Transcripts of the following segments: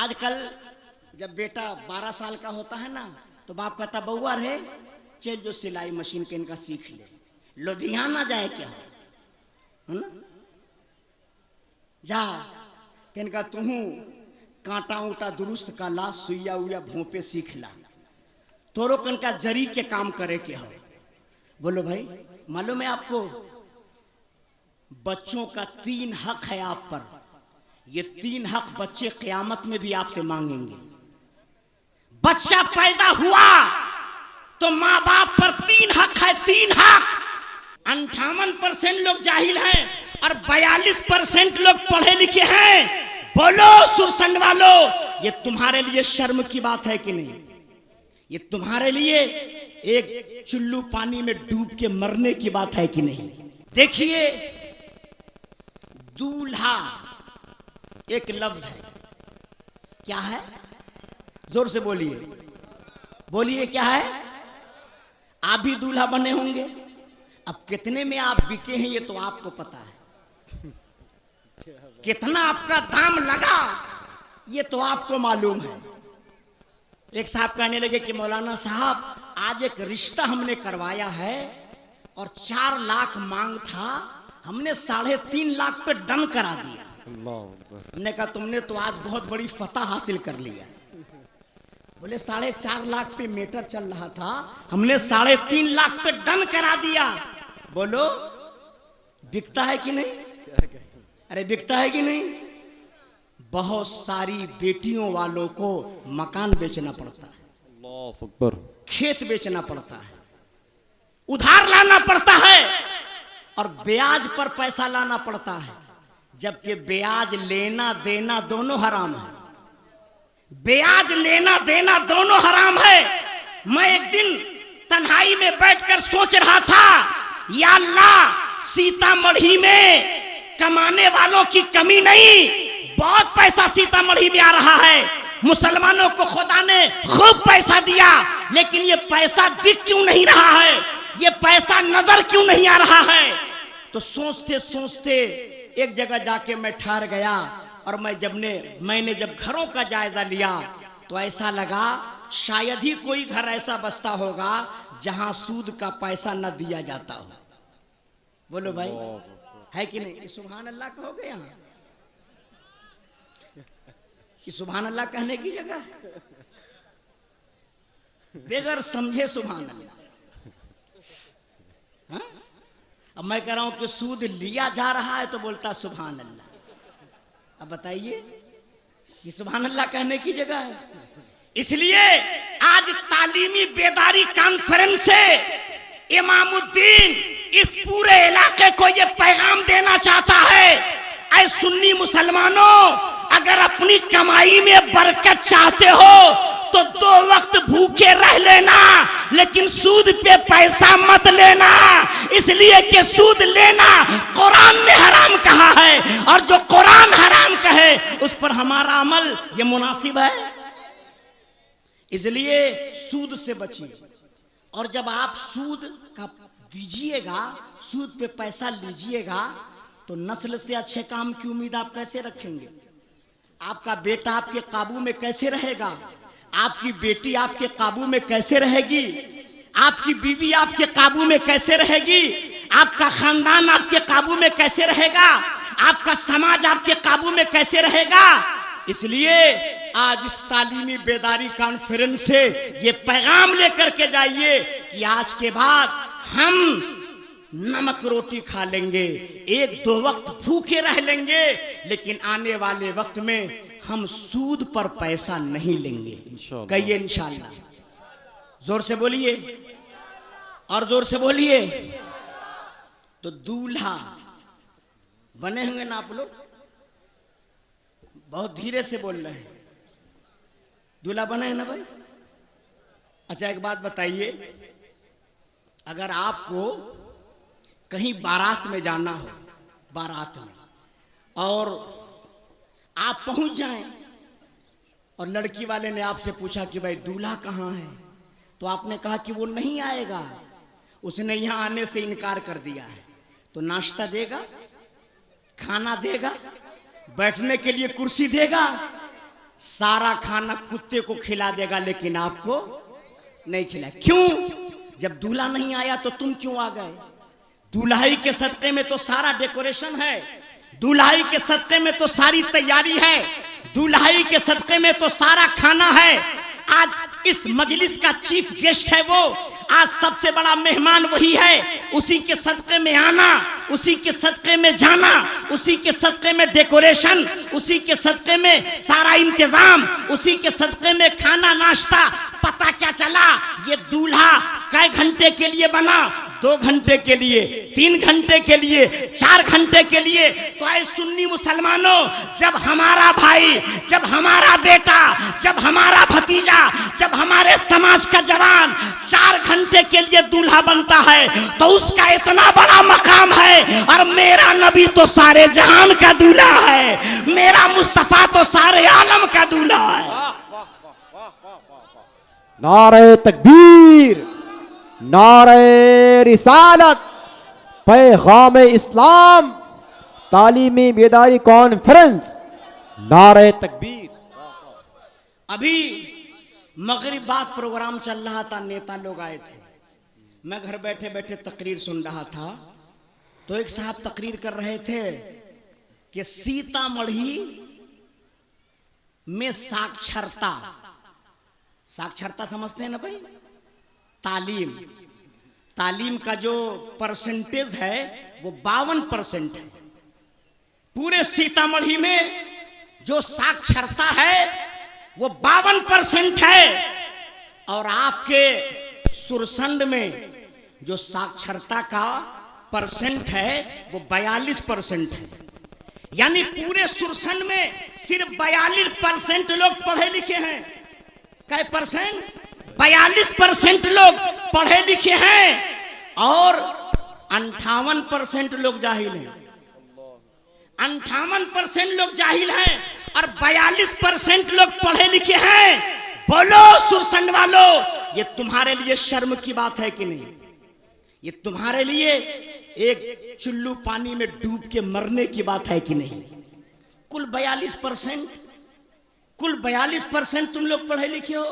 आजकल जब बेटा 12 साल का होता है ना तो बाप कहता बउआ रे चल जो सिलाई मशीन के इनका सीख ले, लुधियाना जाए क्या है ना, जा कि इनका तुहू कांटा ऊंटा दुरुस्त का ला, सुइया उइया भोंपे सीख ला, तोरो कन का जरी के काम करे के हो। बोलो भाई मालूम है आपको बच्चों का 3 हक है आप पर, ये 3 हक बच्चे क़यामत में भी आपसे मांगेंगे। बच्चा पैदा हुआ तो माँ बाप पर 3 हक है, 3 हक। 58% लोग जाहिल हैं और 42% लोग पढ़े लिखे हैं। बोलो सुरसंड वालों, ये तुम्हारे लिए शर्म की बात है कि नहीं? ये तुम्हारे लिए एक चुल्लू पानी में डूब के मरने की बात है कि नहीं? देखिए दूल्हा एक लफ्ज है, क्या है? जोर से बोलिए, बोलिए क्या है? आप भी दूल्हा बने होंगे। अब कितने में आप बिके हैं ये तो आपको पता है, कितना आपका दाम लगा ये तो आपको मालूम है। एक साहब कहने लगे कि मौलाना साहब आज एक रिश्ता हमने करवाया है और 4 लाख मांग था, हमने 3.5 लाख पे डन करा दिया। हमने कहा तुमने तो आज बहुत बड़ी फतह हासिल कर लिया। बोले 4.5 लाख पे मीटर चल रहा था, हमने 3.5 लाख पे डन करा दिया। बोलो बिकता है कि नहीं? अरे बिकता है कि नहीं? बहुत सारी बेटियों वालों को मकान बेचना पड़ता है, अल्लाह अकबर, खेत बेचना पड़ता है, उधार लाना पड़ता है और ब्याज पर पैसा लाना पड़ता है, जबकि ब्याज लेना देना दोनों हराम है। ब्याज लेना देना दोनों हराम है। मैं एक दिन तन्हाई में बैठकर सोच रहा था, या अल्लाह सीतामढ़ी में कमाने वालों की कमी नहीं, बहुत पैसा सीतामढ़ी में आ रहा है। मुसलमानों को खुदा ने खूब पैसा दिया, लेकिन ये पैसा दिख क्यों नहीं रहा है, ये पैसा नजर क्यों नहीं आ रहा है? तो सोचते सोचते एक जगह जाके मैं ठहर गया और मैंने जब घरों का जायजा लिया तो ऐसा लगा शायद ही कोई घर ऐसा बसता होगा जहां सूद का पैसा न दिया जाता हो। बोलो भाई है कि नहीं? सुभान अल्लाह कहोगे यहाँ? कि सुभान अल्लाह कहने की जगह है? बेगर समझे सुभान अल्लाह। हाँ? अब मैं कह रहा हूं कि सूद लिया जा रहा है तो बोलता सुभान अल्लाह। अब बताइए कि सुभान अल्लाह कहने की जगह है? इसलिए आज तालीमी बेदारी कॉन्फ्रेंस से इमामुद्दीन इस पूरे इलाके को यह पैगाम देना चाहता है, ऐ सुन्नी मुसलमानों, अगर अपनी कमाई में बरकत चाहते हो तो 2 वक्त भूखे रह लेना, लेकिन सूद पे पैसा मत लेना, इसलिए कि सूद लेना कुरान ने हराम कहा है और जो कुरान हराम कहे उस पर हमारा अमल ये मुनासिब है। इसलिए सूद से बचिए। और जब आप सूद का दीजिएगा, सूद पे पैसा लीजिएगा, तो नस्ल से अच्छे काम की उम्मीद आप कैसे रखेंगे? आपका बेटा आपके काबू में कैसे रहेगा? आपकी बेटी आपके काबू में कैसे रहेगी? आपकी बीवी आपके काबू में कैसे रहेगी? आपका खानदान आपके काबू में कैसे रहेगा? आपका समाज आपके काबू में कैसे रहेगा? इसलिए आज इस तालीमी बेदारी कॉन्फ्रेंस से ये पैगाम लेकर के जाइए कि आज के बाद हम नमक रोटी खा लेंगे, 1-2 वक्त भूखे रह लेंगे, लेकिन आने वाले वक्त में हम सूद पर पैसा नहीं लेंगे। कहिए इंशाअल्लाह। जोर से बोलिए और जोर से बोलिए। तो दूल्हा बने होंगे ना आप लोग? बहुत धीरे से बोल रहे हैं। दूल्हा बने हैं ना भाई? अच्छा एक बात बताइए, अगर आपको कहीं बारात में जाना हो, बारात में, और आप पहुंच जाएं और लड़की वाले ने आपसे पूछा कि भाई दूल्हा कहाँ है, तो आपने कहा कि वो नहीं आएगा, उसने यहाँ आने से इनकार कर दिया है, तो नाश्ता देगा, खाना देगा, बैठने के लिए कुर्सी देगा? सारा खाना कुत्ते को खिला देगा लेकिन आपको नहीं खिलाए। क्यों? जब दूल्हा नहीं आया तो तुम क्यों आ गए? दुल्हाई के सदके में तो सारा डेकोरेशन है, दुल्हाई के सदके में तो सारी तैयारी है, दुल्हाई के सदके में तो सारा खाना है। आज इस मजलिस का चीफ गेस्ट है वो, आज सबसे बड़ा मेहमान वही है। उसी के सदके में आना, उसी के सदके में जाना, उसी के सदके में डेकोरेशन, उसी के सदके में सारा इंतजाम, उसी के सदके में खाना नाश्ता। पता क्या चला ये दूल्हा कई घंटे के लिए बना? 2 घंटे के लिए, 3 घंटे के लिए, 4 घंटे के लिए। तो ऐ सुन्नी मुसलमानों, जब हमारा भाई, जब हमारा बेटा, जब हमारा भतीजा, जब हमारे समाज का जवान 4 घंटे के लिए दूल्हा बनता है तो उसका इतना बड़ा मकाम है। और मेरा नबी तो सारे जहान का दूल्हा है, मेरा मुस्तफा तो सारे आलम का दूल्हा है। नारे तकबीर, नारे रिसालत, पैगाम इस्लाम, तालीमी बेदारी कॉन्फ्रेंस, नारे तकबीर। अभी मगरिब बाद प्रोग्राम चल रहा था, नेता लोग आए थे। मैं घर बैठे बैठे तकरीर सुन रहा था तो एक साहब तकरीर कर रहे थे कि सीतामढ़ी में साक्षरता, साक्षरता समझते हैं ना भाई? तालीम, तालीम का जो परसेंटेज है वो 52% है। पूरे सीतामढ़ी में जो साक्षरता है वो 52% है। और आपके सुरसंड में जो साक्षरता का परसेंट है वो 42% है। यानी पूरे सुरसंड में सिर्फ 42% लोग पढ़े लिखे हैं। कै परसेंट? 42% लोग पढ़े लिखे हैं और 58% लोग जाहिल हैं। 58% लोग जाहिल हैं और 42% लोग पढ़े लिखे हैं। बोलो सुरसंड वालों, ये तुम्हारे लिए शर्म की बात है कि नहीं? ये तुम्हारे लिए एक चुल्लू पानी में डूब के मरने की बात है कि नहीं? कुल 42%, कुल 42% तुम लोग पढ़े लिखे हो।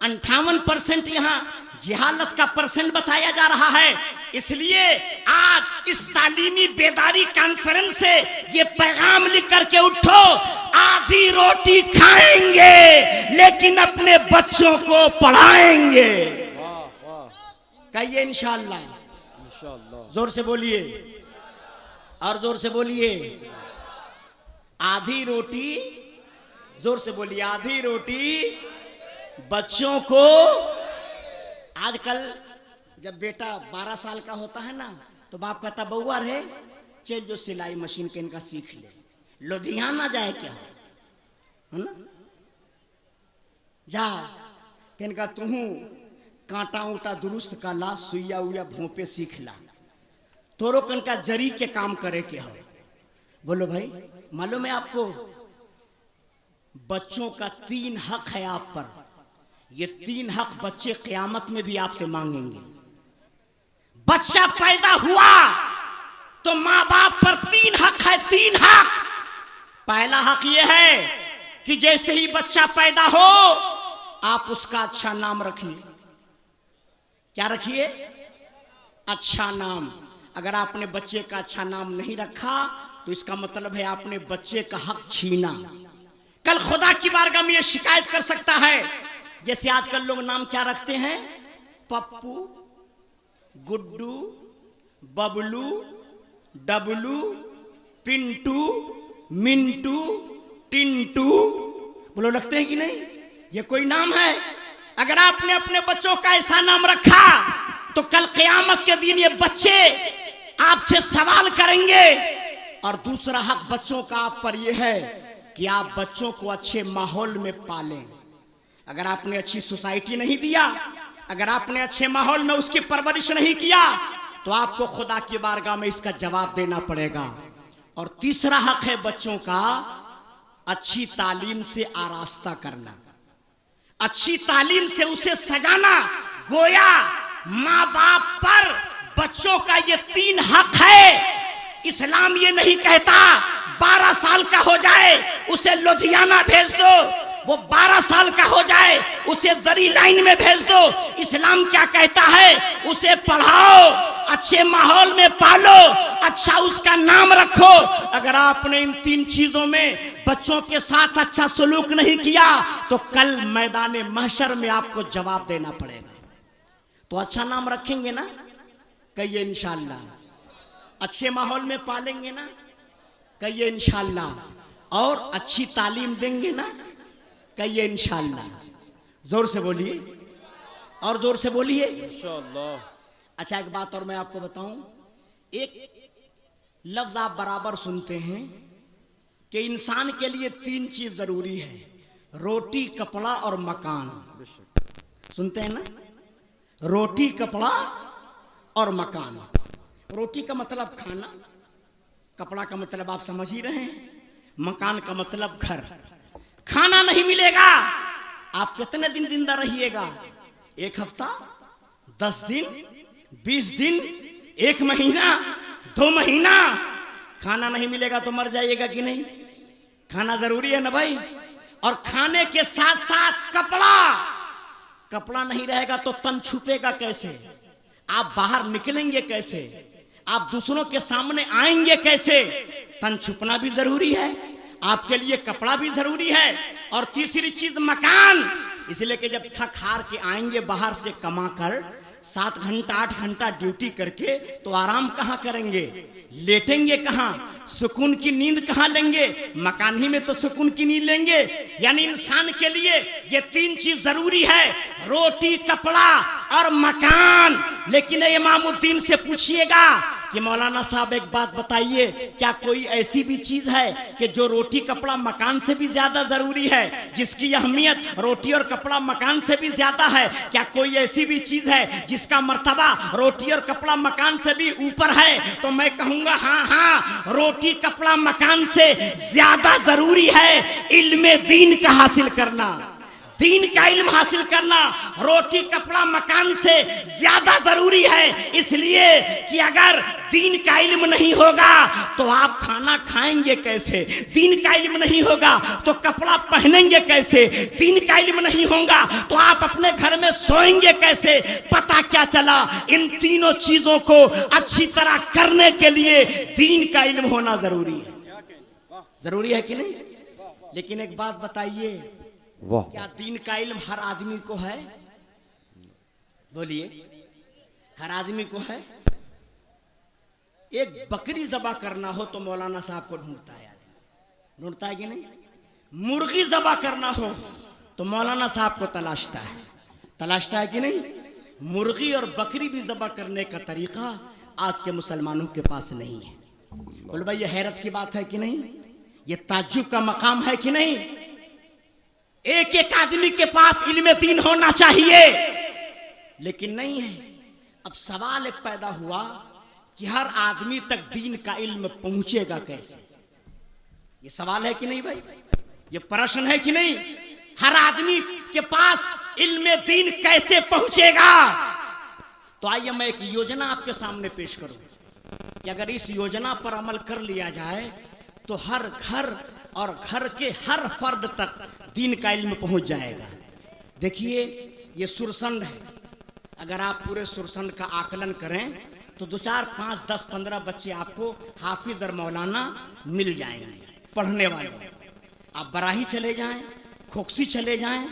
58% यहाँ जहालत का परसेंट बताया जा रहा है। इसलिए आज इस तालीमी बेदारी कॉन्फ्रेंस से ये पैगाम लिख करके उठो, आधी रोटी खाएंगे लेकिन अपने बच्चों को पढ़ाएंगे। कहिए इंशाअल्लाह, जोर से बोलिए और जोर से बोलिए। आधी रोटी, जोर से बोलिए, आधी रोटी बच्चों को। आजकल जब बेटा 12 साल का होता है ना तो बाप कहता बउआ रे चल जो सिलाई मशीन के इनका सीख ले, लुधियाना जाए क्या है ना, जा के इनका तू कांटा ऊंटा दुरुस्त का ला, सुइया उइया भोंपे सीख ला, तोरो कन का जरी के काम करे के हो। बोलो भाई, मालूम है आपको बच्चों का 3 हक है आप पर। ये 3 हक बच्चे क़यामत में भी आपसे मांगेंगे। बच्चा पैदा हुआ तो माँ बाप पर 3 हक है, 3 हक। पहला हक ये है कि जैसे ही बच्चा पैदा हो आप उसका अच्छा नाम रखिए। क्या रखिए? अच्छा नाम। अगर आपने बच्चे का अच्छा नाम नहीं रखा तो इसका मतलब है आपने बच्चे का हक छीना। कल खुदा की बारगाह में ये शिकायत कर सकता है। जैसे आजकल लोग नाम क्या रखते हैं? पप्पू, गुड्डू, बबलू, डबलू, पिंटू, मिंटू, टिंटू। बोलो लगते हैं कि नहीं? ये कोई नाम है? अगर आपने अपने बच्चों का ऐसा नाम रखा तो कल क़यामत के दिन ये बच्चे आपसे सवाल करेंगे। और दूसरा हक बच्चों का आप पर यह है कि आप बच्चों को अच्छे माहौल में पालें। अगर आपने अच्छी सोसाइटी नहीं दिया, अगर आपने अच्छे माहौल में उसकी परवरिश नहीं किया तो आपको खुदा की बारगाह में इसका जवाब देना पड़ेगा। और तीसरा हक है बच्चों का अच्छी तालीम से आरास्ता करना, अच्छी तालीम से उसे सजाना। गोया माँ बाप पर बच्चों का ये 3 हक है। इस्लाम ये नहीं कहता 12 साल का हो जाए उसे लुधियाना भेज दो, वो 12 साल का हो जाए, उसे जरी लाइन में भेज दो। इस्लाम क्या कहता है, उसे पढ़ाओ, अच्छे माहौल में पालो, अच्छा उसका नाम रखो। अगर आपने इन 3 चीजों में बच्चों के साथ अच्छा सलूक नहीं किया तो कल मैदान महशर में आपको जवाब देना पड़ेगा। तो अच्छा नाम रखेंगे ना, कहिए इंशाअल्लाह। अच्छे माहौल में पालेंगे ना, कहिए इंशाअल्लाह। और अच्छी तालीम देंगे ना, कहिए इंशाअल्लाह। जोर से बोलिए, और जोर से बोलिए इंशाअल्लाह। अच्छा एक बात और मैं आपको बताऊं, एक लफ्ज आप बराबर सुनते हैं कि इंसान के लिए 3 चीज जरूरी है, रोटी, कपड़ा और मकान। सुनते हैं ना, रोटी, कपड़ा और मकान। रोटी का मतलब खाना, कपड़ा का मतलब आप समझ ही रहे हैं, मकान का मतलब घर। खाना नहीं मिलेगा, आप कितने दिन जिंदा रहिएगा? 1 हफ्ता, 10 दिन, 20 दिन, 1 महीना, 2 महीना। खाना नहीं मिलेगा तो मर जाइएगा कि नहीं? खाना जरूरी है ना भाई। और खाने के साथ साथ कपड़ा, कपड़ा नहीं रहेगा तो तन छुपेगा कैसे? आप बाहर निकलेंगे कैसे? आप दूसरों के सामने आएंगे कैसे? तन छुपना भी जरूरी है, आपके लिए कपड़ा भी जरूरी है। और तीसरी चीज मकान। इसलिए कि जब थक हार के आएंगे बाहर से कमा कर, 7 घंटा 8 घंटा ड्यूटी करके, तो आराम कहां करेंगे? लेटेंगे कहां? सुकून की नींद कहां लेंगे? मकान ही में तो सुकून की नींद लेंगे। यानी इंसान के लिए ये 3 चीज जरूरी है, रोटी, कपड़ा और मकान। लेकिन इमामुद्दीन से पूछिएगा कि मौलाना साहब एक बात बताइए, क्या कोई ऐसी भी चीज है कि जो रोटी, कपड़ा, मकान से भी ज्यादा जरूरी है, जिसकी अहमियत रोटी और कपड़ा, मकान से भी ज्यादा है? क्या कोई ऐसी भी चीज है जिसका मर्तबा रोटी और कपड़ा, मकान से भी ऊपर है? तो मैं कहूंगा हाँ हाँ, रोटी, कपड़ा, मकान से ज्यादा जरूरी है इल्मे दीन का हासिल करना। दीन का इल्म हासिल करना रोटी, कपड़ा, मकान से ज्यादा जरूरी है। इसलिए कि अगर दीन का इल्म नहीं होगा तो आप खाना खाएंगे कैसे? दीन का इल्म नहीं होगा तो कपड़ा पहनेंगे कैसे? दीन का इल्म नहीं होगा तो आप अपने घर में सोएंगे कैसे? पता क्या चला, इन तीनों चीजों को अच्छी तरह करने के लिए दीन का इल्म होना जरूरी है। जरूरी है कि नहीं? लेकिन एक बात बताइए, क्या दीन का इल्म हर आदमी को है? बोलिए, हर आदमी को है? एक बकरी ज़बा करना हो तो मौलाना साहब को ढूंढता है, ढूंढता है कि नहीं? मुर्गी ज़बा करना हो तो मौलाना साहब को तलाशता है कि नहीं? मुर्गी और बकरी भी ज़बा करने का तरीका आज के मुसलमानों के पास नहीं है। बोल भाई, ये हैरत की बात है कि नहीं? ये ताज्जुब का मकाम है कि नहीं? एक एक आदमी के पास इल्म दीन होना चाहिए, लेकिन नहीं है। अब सवाल एक पैदा हुआ कि हर आदमी तक दीन का इल्म पहुंचेगा कैसे? ये सवाल है कि नहीं भाई? ये प्रश्न है कि नहीं? हर आदमी के पास इल्म दीन कैसे पहुंचेगा? तो आइए मैं एक योजना आपके सामने पेश करूं कि अगर इस योजना पर अमल कर लिया जाए तो हर घर और घर के हर फर्द तक दीन का इल्म पहुंच जाएगा। देखिए, ये सुरसंड है। अगर आप पूरे सुरसंड का आकलन करें तो 2, 4, 5, 10, 15 बच्चे आपको हाफिज और मौलाना मिल जाएंगे पढ़ने वाले। आप बराही चले जाएं, खोकसी चले जाएं,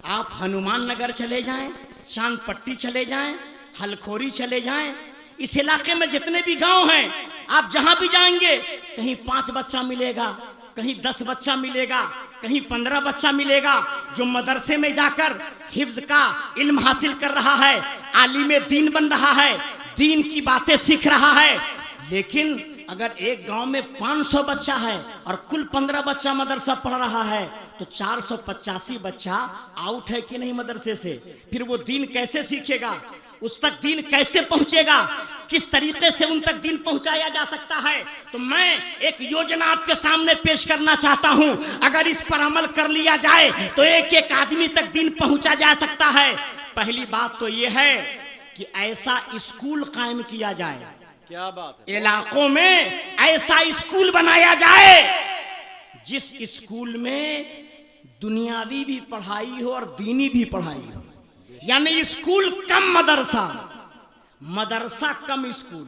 आप हनुमान नगर चले जाएं, चांद पट्टी चले जाएं, हलखोरी चले जाएं, इस इलाके में जितने भी गांव हैं, आप जहां भी जाएंगे कहीं 5 बच्चा मिलेगा, कहीं 10 बच्चा मिलेगा, कहीं 15 बच्चा मिलेगा जो मदरसे में जाकर हिफ्ज का इल्म हासिल कर रहा है, आलिम दीन बन रहा है, दीन की बातें सीख रहा है। लेकिन अगर एक गांव में 500 बच्चा है और कुल 15 बच्चा मदरसा पढ़ रहा है तो 485 बच्चा आउट है कि नहीं मदरसे से? फिर वो दीन कैसे सीखेगा? उस तक दीन कैसे पहुंचेगा? किस तरीके से उन तक दीन पहुंचाया जा सकता है? तो मैं एक योजना आपके सामने पेश करना चाहता हूं। अगर इस पर अमल कर लिया जाए तो एक एक आदमी तक दीन पहुंचा जा सकता है। पहली बात तो यह है कि ऐसा स्कूल कायम किया जाए, क्या बात है, इलाकों में ऐसा स्कूल बनाया जाए जिस स्कूल में दुनियावी भी पढ़ाई हो और दीनी भी पढ़ाई हो, यानी स्कूल कम मदरसा, मदरसा कम स्कूल।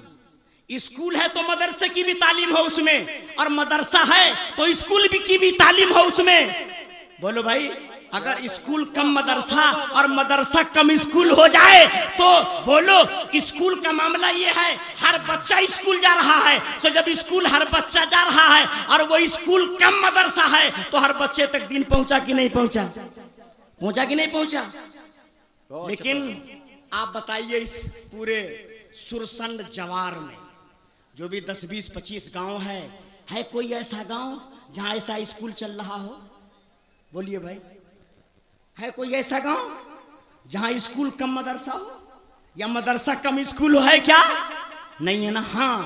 स्कूल है तो मदरसे की भी तालीम हो उसमें, और मदरसा है तो स्कूल भी की भी तालीम हो उसमें। बोलो भाई, अगर स्कूल कम मदरसा और मदरसा कम स्कूल हो जाए तो बोलो स्कूल का मामला ये है, हर बच्चा स्कूल जा रहा है, तो जब स्कूल हर बच्चा जा रहा है और वो स्कूल कम मदरसा है तो हर बच्चे तक दिन पहुंचा कि नहीं पहुंचा? पहुंचा कि नहीं पहुंचा? लेकिन आप बताइए इस पूरे सुरसंड जवार में जो भी 10, 20, 25 गांव है कोई ऐसा गांव जहां ऐसा स्कूल चल रहा हो? बोलिए भाई, है कोई ऐसा गांव जहां स्कूल कम मदरसा हो या मदरसा कम स्कूल हो? है क्या? नहीं है ना। हाँ,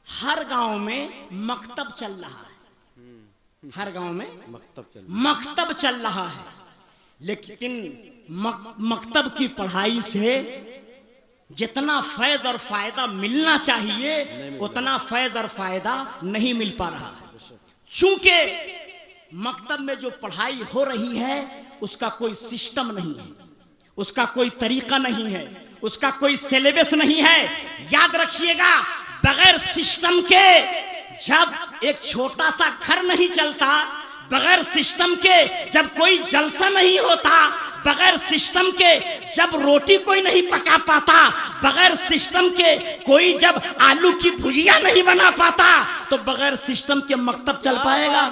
हर गांव में मकतब चल रहा है, हर गांव में मकतब चल रहा है, लेकिन मकतब की पढ़ाई से जितना फैज और फायदा मिलना चाहिए उतना फैज और फायदा नहीं मिल पा रहा है। चूंकि मकतब में जो पढ़ाई हो रही है उसका कोई सिस्टम नहीं है, उसका कोई तरीका नहीं है, उसका कोई सिलेबस नहीं है। याद रखिएगा, बगैर सिस्टम के जब एक छोटा सा घर नहीं चलता, बगैर सिस्टम के जब कोई जलसा नहीं होता, बगैर सिस्टम के जब रोटी कोई नहीं पका पाता, बगैर सिस्टम के कोई जब आलू की भुजिया नहीं बना पाता, तो बगैर सिस्टम के मकतब चल पाएगा?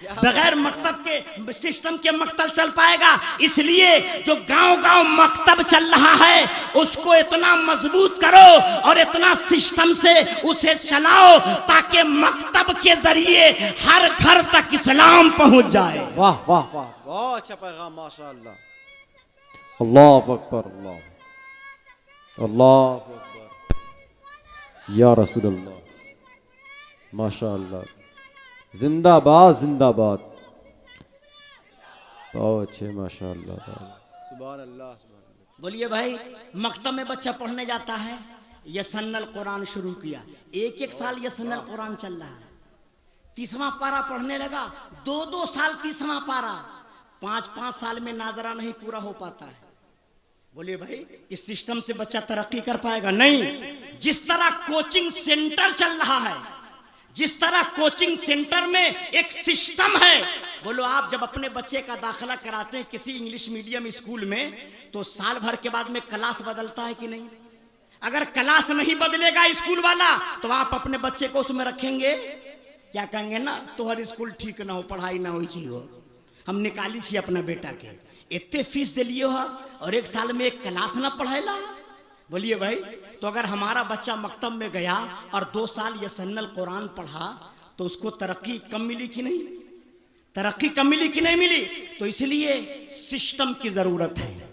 बगैर मकतब के सिस्टम के मकतब चल पाएगा। इसलिए जो गांव-गांव मकतब चल रहा है उसको इतना मजबूत करो और इतना सिस्टम से उसे चलाओ ताकि मकतब के जरिए हर घर तक इस्लाम पहुंच जाए। वाह वाह वाह, बहुत अच्छा पैगाम, माशाअल्लाह। अल्लाह अकबर, अल्लाह अकबर, या रसूल अल्लाह, माशाअल्लाह, जिंदाबाद जिंदाबाद, बहुत अच्छे, माशाअल्लाह, सुभान अल्लाह। बोलिए भाई, मकतब में बच्चा पढ़ने जाता है, यसन्नल कुरान शुरू किया, एक साल यसन्नल कुरान चल रहा है, 30वां पारा पढ़ने लगा, 2 साल 30वां पारा, 5 साल में नाजरा नहीं पूरा हो पाता है। बोलिए भाई, इस सिस्टम से बच्चा तरक्की कर पाएगा? नहीं। जिस तरह कोचिंग सेंटर चल रहा है, जिस तरह कोचिंग सेंटर में एक सिस्टम है, बोलो आप जब अपने बच्चे का दाखिला कराते हैं किसी इंग्लिश मीडियम स्कूल में तो साल भर के बाद में क्लास बदलता है कि नहीं? अगर क्लास नहीं बदलेगा स्कूल वाला तो आप अपने बच्चे को उसमें रखेंगे? क्या कहेंगे ना, तो हर स्कूल ठीक ना हो, पढ़ाई ना हो चाहिए, हम निकाली छी अपना बेटा के, इतने फीस दे लिए हो और 1 साल में एक क्लास ना पढ़ाएला। बोलिए भाई, तो अगर हमारा बच्चा मकतब में गया और 2 साल यसन्नल कुरान पढ़ा तो उसको तरक्की कम मिली कि नहीं? तरक्की कम मिली कि नहीं मिली? तो इसलिए सिस्टम की जरूरत है।